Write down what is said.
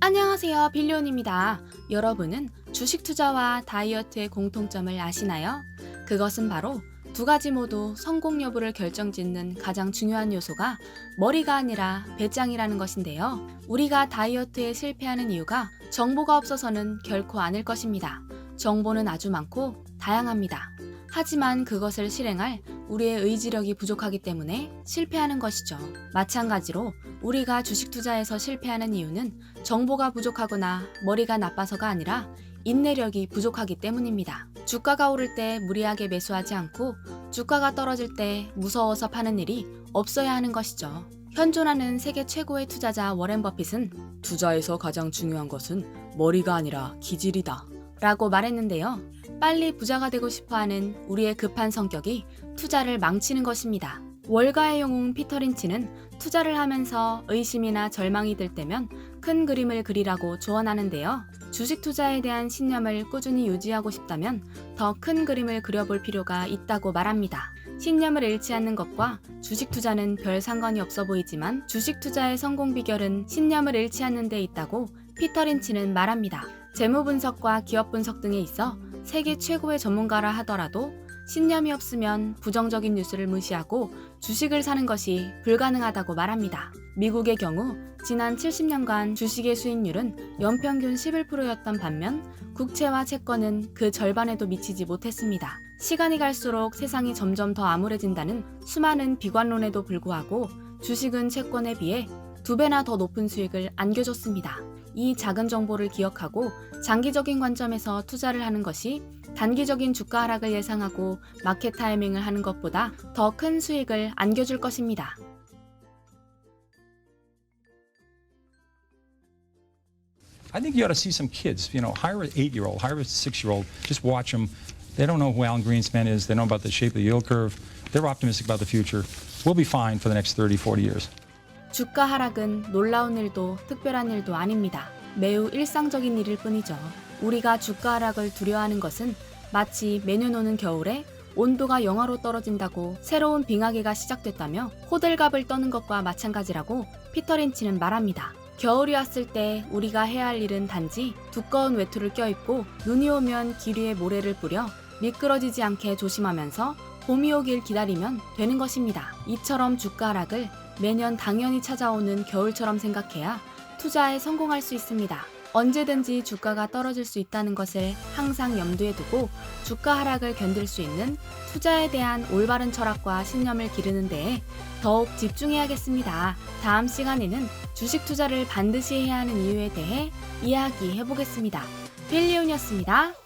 안녕하세요, 빌리온입니다. 여러분은 주식 투자와 다이어트의 공통점을 아시나요? 그것은 바로 두 가지 모두 성공 여부를 결정짓는 가장 중요한 요소가 머리가 아니라 배짱이라는 것인데요. 우리가 다이어트에 실패하는 이유가 정보가 없어서는 결코 아닐 것입니다. 정보는 아주 많고 다양합니다. 하지만 그것을 실행할 우리의 의지력이 부족하기 때문에 실패하는 것이죠. 마찬가지로 우리가 주식 투자에서 실패하는 이유는 정보가 부족하거나 머리가 나빠서가 아니라 인내력이 부족하기 때문입니다. 주가가 오를 때 무리하게 매수하지 않고 주가가 떨어질 때 무서워서 파는 일이 없어야 하는 것이죠. 현존하는 세계 최고의 투자자 워렌 버핏은 투자에서 가장 중요한 것은 머리가 아니라 기질이다 라고 말했는데요. 빨리 부자가 되고 싶어하는 우리의 급한 성격이 투자를 망치는 것입니다. 월가의 영웅 피터 린치는 투자를 하면서 의심이나 절망이 들 때면 큰 그림을 그리라고 조언하는데요. 주식 투자에 대한 신념을 꾸준히 유지하고 싶다면 더 큰 그림을 그려볼 필요가 있다고 말합니다. 신념을 잃지 않는 것과 주식 투자는 별 상관이 없어 보이지만 주식 투자의 성공 비결은 신념을 잃지 않는 데 있다고 피터 린치는 말합니다. 재무 분석과 기업 분석 등에 있어 세계 최고의 전문가라 하더라도 신념이 없으면 부정적인 뉴스를 무시하고 주식을 사는 것이 불가능하다고 말합니다. 미국의 경우 지난 70년간 주식의 수익률은 연평균 11%였던 반면 국채와 채권은 그 절반에도 미치지 못했습니다. 시간이 갈수록 세상이 점점 더 암울해진다는 수많은 비관론에도 불구하고 주식은 채권에 비해 2배나 더 높은 수익을 안겨줬습니다. 이 작은 정보를 기억하고 장기적인 관점에서 투자를 하는 것이 단기적인 주가 하락을 예상하고 마켓 타이밍을 하는 것보다 더 큰 수익을 안겨줄 것입니다. I think you ought to see some kids, hire an 8-year-old, hire a 6-year-old, just watch them. They don't know who Alan Greenspan is. They know about the shape of the yield curve. They're optimistic about the future. We'll be fine for the next 30, 40 years. 주가 하락은 놀라운 일도 특별한 일도 아닙니다. 매우 일상적인 일일 뿐이죠. 우리가 주가 하락을 두려워하는 것은 마치 매년 오는 겨울에 온도가 영하로 떨어진다고 새로운 빙하기가 시작됐다며 호들갑을 떠는 것과 마찬가지라고 피터 린치는 말합니다. 겨울이 왔을 때 우리가 해야 할 일은 단지 두꺼운 외투를 껴입고 눈이 오면 길 위에 모래를 뿌려 미끄러지지 않게 조심하면서 봄이 오길 기다리면 되는 것입니다. 이처럼 주가 하락을 매년 당연히 찾아오는 겨울처럼 생각해야 투자에 성공할 수 있습니다. 언제든지 주가가 떨어질 수 있다는 것을 항상 염두에 두고 주가 하락을 견딜 수 있는 투자에 대한 올바른 철학과 신념을 기르는 데에 더욱 집중해야겠습니다. 다음 시간에는 주식 투자를 반드시 해야 하는 이유에 대해 이야기해 보겠습니다. 빌리온이었습니다.